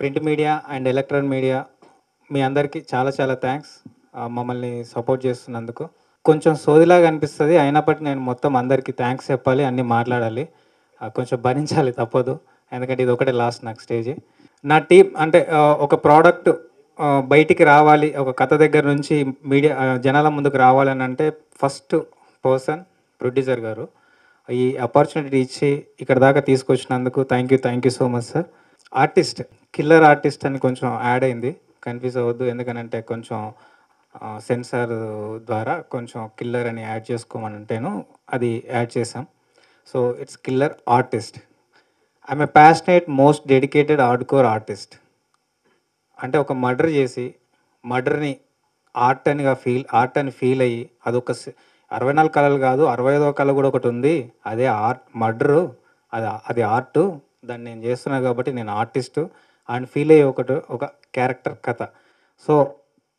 Print media and electronic media మీ అందరికీ చాలా చాలా థ్యాంక్స్ మమ్మల్ని సపోర్ట్ చేస్తున్నందుకు. కొంచెం సోదిలాగా అనిపిస్తుంది, అయినప్పటికీ నేను మొత్తం అందరికీ థ్యాంక్స్ చెప్పాలి, అన్నీ మాట్లాడాలి. కొంచెం భరించాలి తప్పదు, ఎందుకంటే ఇది ఒకటే లాస్ట్ నాకు స్టేజ్. నా టీం అంటే ఒక ప్రోడక్ట్ బయటికి రావాలి, ఒక కథ దగ్గర నుంచి మీడియా జనాల ముందుకు రావాలని అంటే ఫస్ట్ పర్సన్ ప్రొడ్యూసర్ గారు. ఈ ఆపర్చునిటీ ఇచ్చి ఇక్కడ దాకా తీసుకొచ్చినందుకు thank you so much sir. Artist, killer artist అని కొంచెం యాడ్ అయింది, కన్ఫ్యూజ్ అవ్వద్దు, ఎందుకనంటే కొంచెం సెన్సార్ ద్వారా కొంచెం కిల్లర్ అని యాడ్ చేసుకోమని అంటేను అది యాడ్ చేసాం. So it's killer artist. I'm a passionate most dedicated hardcore artist. అంటే ఒక మర్డర్ చేసి మర్డర్ని ఆర్ట్ అని ఫీల్ అయ్యి అదొక 64 కళలు కాదు 65వ కళ కూడా ఒకటి ఉంది, అదే ఆర్ట్ మర్డరు, అది ఆర్టు, దాన్ని నేను చేస్తున్నాను కాబట్టి నేను ఆర్టిస్టు అని ఫీల్ అయ్యే ఒక క్యారెక్టర్ కథ. సో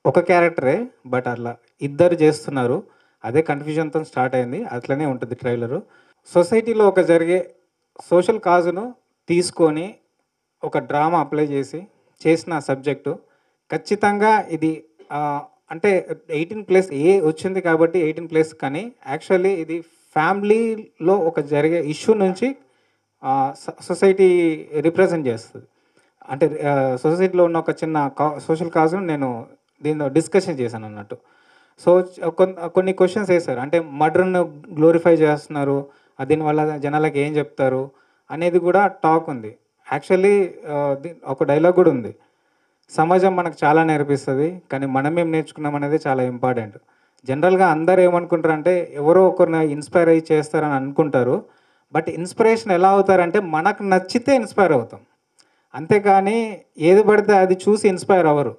ఒక క్యారెక్టరే బట్ అట్లా ఇద్దరు చేస్తున్నారు, అదే కన్ఫ్యూజన్తో స్టార్ట్ అయింది, అట్లనే ఉంటుంది ట్రైలరు. సొసైటీలో ఒక జరిగే సోషల్ కాజును తీసుకొని ఒక డ్రామా అప్లై చేసిన సబ్జెక్టు ఖచ్చితంగా ఇది అంటే 18+ వచ్చింది కాబట్టి 18+, కానీ యాక్చువల్లీ ఇది ఫ్యామిలీలో ఒక జరిగే ఇష్యూ నుంచి సొసైటీ రిప్రజెంట్ చేస్తుంది. అంటే సొసైటీలో ఉన్న ఒక చిన్న సోషల్ కాజ్ను నేను దీనిలో డిస్కషన్ చేశాను అన్నట్టు. సో కొన్ని క్వశ్చన్స్ వేశారు, అంటే మర్డర్ను గ్లోరిఫై చేస్తున్నారు, దీనివల్ల జనాలకి ఏం చెప్తారు అనేది కూడా టాక్ ఉంది. యాక్చువల్లీ ఒక డైలాగ్ కూడా ఉంది, సమాజం మనకు చాలా నేర్పిస్తుంది కానీ మనం ఏం నేర్చుకున్నాం అనేది చాలా ఇంపార్టెంట్. జనరల్గా అందరూ ఏమనుకుంటారంటే ఎవరో ఒకరిని ఇన్స్పైర్ అయ్యి చేస్తారని అనుకుంటారు, బట్ ఇన్స్పిరేషన్ ఎలా అవుతారంటే మనకు నచ్చితే ఇన్స్పైర్ అవుతాం, అంతేకాని ఏది పడితే అది చూసి ఇన్స్పైర్ అవ్వరు.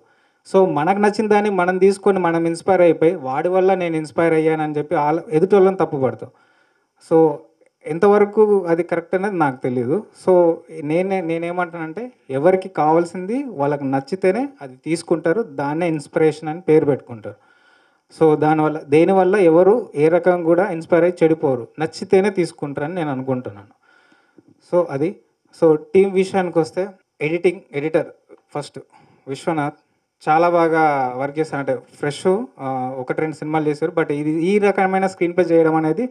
సో మనకు నచ్చిన దాన్ని మనం తీసుకొని మనం ఇన్స్పైర్ అయిపోయి వాడి వల్ల నేను ఇన్స్పైర్ అయ్యానని చెప్పి ఎదుటి వాళ్ళని తప్పు పడతాం. సో ఎంతవరకు అది కరెక్ట్ అనేది నాకు తెలియదు. సో నేనేమంటానంటే ఎవరికి కావాల్సింది వాళ్ళకి నచ్చితేనే అది తీసుకుంటారు, దాన్నే ఇన్స్పిరేషన్ అని పేరు పెట్టుకుంటారు. సో దేనివల్ల ఎవరు ఏ రకం కూడా ఇన్స్పైర్ అయ్యి చెడిపోరు, నచ్చితేనే తీసుకుంటారని నేను అనుకుంటున్నాను. సో అది. సో టీం విషయానికి వస్తే ఎడిటర్ ఫస్ట్ విశ్వనాథ్ చాలా బాగా వర్క్ చేశారు, అంటే ఫ్రెష్ 1-2 సినిమాలు చేశారు, బట్ ఈ రకమైన స్క్రీన్ ప్లే చేయడం అనేది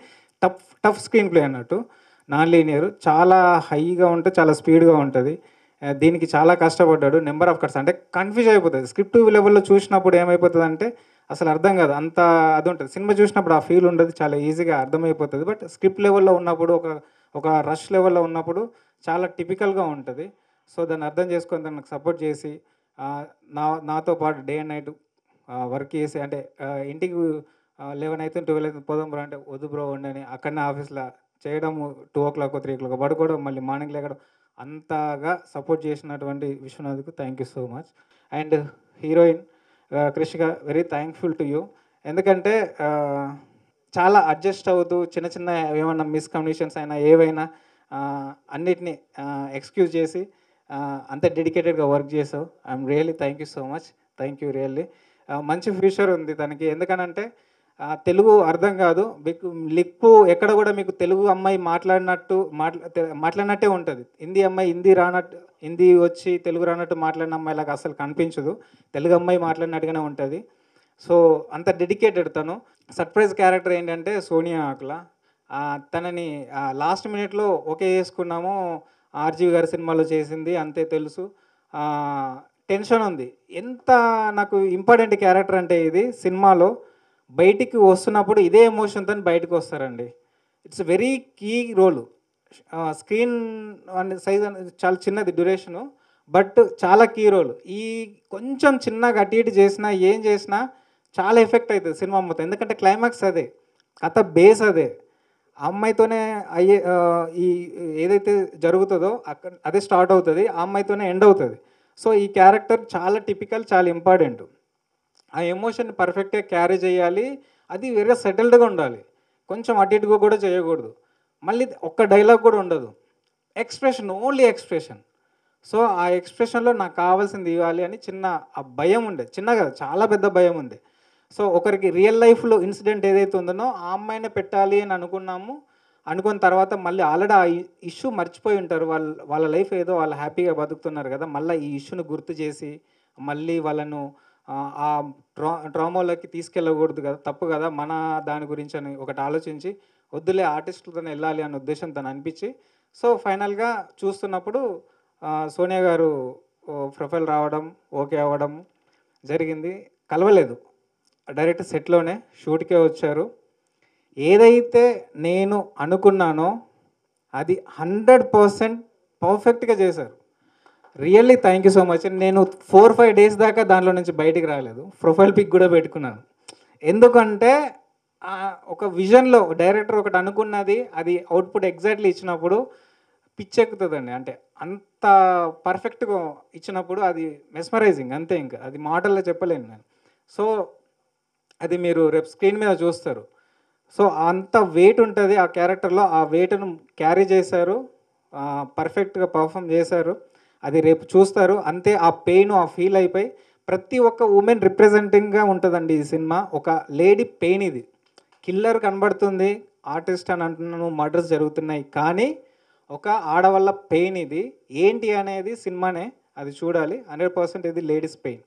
టఫ్ స్క్రీన్ ప్లే అన్నట్టు, నాన్ లీనియర్, చాలా హైగా ఉంటుంది, చాలా స్పీడ్గా ఉంటుంది. దీనికి చాలా కష్టపడ్డాడు, నెంబర్ ఆఫ్ కట్స్, అంటే కన్ఫ్యూజ్ అయిపోతుంది స్క్రిప్ట్ లెవెల్లో చూసినప్పుడు ఏమైపోతుంది అంటే అసలు అర్థం కాదు, అంత అది ఉంటుంది. సినిమా చూసినప్పుడు ఆ ఫీల్ ఉండదు, చాలా ఈజీగా అర్థమైపోతుంది, బట్ స్క్రిప్ట్ లెవెల్లో ఉన్నప్పుడు ఒక రష్ లెవెల్లో ఉన్నప్పుడు చాలా టిపికల్గా ఉంటుంది. సో దాన్ని అర్థం చేసుకొని దానికి సపోర్ట్ చేసి నాతో పాటు డే అండ్ నైట్ వర్క్ చేసి, అంటే ఇంటికి 11 అయితే 12 అయితే పోదాం బ్రో అంటే వద్దు బ్రో ఉండని అక్కడనే ఆఫీస్లో చేయడము, 2 o'clock 3 o'clock పడుకోవడం, మళ్ళీ మార్నింగ్ లేకడం, అంతగా సపోర్ట్ చేసినటువంటి విశ్వనాథ్కు thank you so much. And heroine Krishika, very thankful to you, ఎందుకంటే చాలా అడ్జస్ట్ అవుతూ చిన్న ఏమన్నా మిస్కమ్యూనికేషన్స్ అయినా ఏవైనా అన్నిటినీ ఎక్స్క్యూజ్ చేసి అంత డెడికేటెడ్గా వర్క్ చేసావు. I'm really thank you so much, thank you really. మంచి ఫ్యూచర్ ఉంది తనకి, ఎందుకనంటే తెలుగు అర్థం కాదు, మీకు లిప్పు ఎక్కడ కూడా మీకు తెలుగు అమ్మాయి మాట్లాడినట్టే ఉంటుంది, హిందీ అమ్మాయి హిందీ వచ్చి తెలుగు రానట్టు మాట్లాడిన అమ్మాయిలాగా అసలు కనిపించదు, తెలుగు అమ్మాయి మాట్లాడినట్టుగానే ఉంటుంది. సో అంత డెడికేటెడ్ తను. సర్ప్రైజ్ క్యారెక్టర్ ఏంటంటే సోనియా ఆకుల, తనని లాస్ట్ మినిట్లో ఓకే చేసుకున్నాము, ఆర్జీవి గారి సినిమాలో చేసింది అంతే తెలుసు, టెన్షన్ ఉంది. ఎంత నాకు ఇంపార్టెంట్ క్యారెక్టర్ అంటే ఇది సినిమాలో బయటికి వస్తున్నప్పుడు ఇదే ఎమోషన్తో బయటకు వస్తారండి. It's very key role. Screen size చాలా చిన్నది డ్యూరేషను, బట్ చాలా కీ రోల్. ఈ కొంచెం చిన్నగా అటు ఇటు చేసినా ఏం చేసినా చాలా ఎఫెక్ట్ అవుతుంది సినిమా మొత్తం, ఎందుకంటే క్లైమాక్స్ అదే, కథ బేస్ అదే, ఆ అమ్మాయితోనే అయ్యే ఈ ఏదైతే జరుగుతుందో అదే స్టార్ట్ అవుతుంది, ఆ అమ్మాయితోనే ఎండ్ అవుతుంది. సో ఈ క్యారెక్టర్ చాలా టిపికల్, చాలా ఇంపార్టెంట్. ఆ ఎమోషన్ పర్ఫెక్ట్గా క్యారీ చేయాలి, అది వేరే సెటిల్డ్గా ఉండాలి, కొంచెం అటు ఇటుగా కూడా చేయకూడదు, మళ్ళీ ఒక్క డైలాగ్ కూడా ఉండదు, ఎక్స్ప్రెషన్, ఓన్లీ ఎక్స్ప్రెషన్. సో ఆ ఎక్స్ప్రెషన్లో నాకు కావాల్సింది ఇవ్వాలి అని ఆ భయం ఉండే, చిన్నగా చాలా పెద్ద భయం ఉంది. సో ఒకరికి రియల్ లైఫ్లో ఇన్సిడెంట్ ఏదైతే ఉందో ఆ అమ్మాయినే పెట్టాలి అని అనుకున్నాము, అనుకున్న తర్వాత మళ్ళీ ఆల్రెడీ ఆ ఇష్యూ మర్చిపోయి ఉంటారు. వాళ్ళ లైఫ్ ఏదో వాళ్ళు హ్యాపీగా బతుకుతున్నారు కదా! మళ్ళీ ఈ ఇష్యూని గుర్తు చేసి, మళ్ళీ వాళ్ళను ఆ ట్రామాలోకి తీసుకెళ్ళకూడదు కదా! తప్పు కదా! మన దాని గురించి అని ఒకటి ఆలోచించి, వద్దులే ఆర్టిస్టులతోనే వెళ్ళాలి అన్న ఉద్దేశం తను అనిపించి, సో, ఫైనల్‌గా చూస్తున్నప్పుడు సోనియా గారు ప్రొఫైల్ రావడం, ఓకే అవ్వడం జరిగింది. కలవలేదు. డైరెక్ట్ సెట్‌లోనే షూట్‌కే వచ్చారు. ఏదైతే నేను అనుకున్నానో అది 100% పర్ఫెక్ట్‌గా చేశారు. Really thank you so much. నేను 4, 5 డేస్ దాకా దాంట్లో నుంచి బయటికి రాలేదు. ప్రొఫైల్ పిక్ కూడా పెట్టుకున్నాను. ఎందుకంటే ఒక విజన్‌లో డైరెక్టర్ ఒకటి అనుకున్నది అది అవుట్‌పుట్ ఎగ్జాక్ట్‌లీ ఇచ్చినప్పుడు పిచ్చెక్కుతదండి. అంటే అంత పర్ఫెక్ట్‌గా ఇచ్చినప్పుడు అది మెస్మరైజింగ్ అంతే ఇంక. అది మాటల్లో చెప్పలేను నేను. సో, అది మీరు రేపు స్క్రీన్ మీద చూస్తారు. సో, అంత వెయిట్ ఉంటది ఆ క్యారెక్టర్‌లో. ఆ వెయిట్‌ను క్యారీ చేశారు. పర్ఫెక్ట్‌గా పెర్ఫార్మ్ చేశారు. అది రేపు చూస్తారు. అంతే ఆ పెయిన్, ఆ ఫీల్ అయిపోయి ప్రతి ఒక్క వుమెన్ రిప్రజెంటింగ్‌గా ఉంటదండి ఈ సినిమా. ఒక లేడీ పెయిన్ ఇది. కిల్లర్ కనబడుతుంది. ఆర్టిస్ట్ అని అంటున్నాను. మర్డర్స్ జరుగుతున్నాయి. కానీ ఒక ఆడవాళ్ళ పెయిన్ ఇది. ఏంటి అనేది సినిమానే. అది చూడాలి. 100% ఇది లేడీస్ పెయిన్.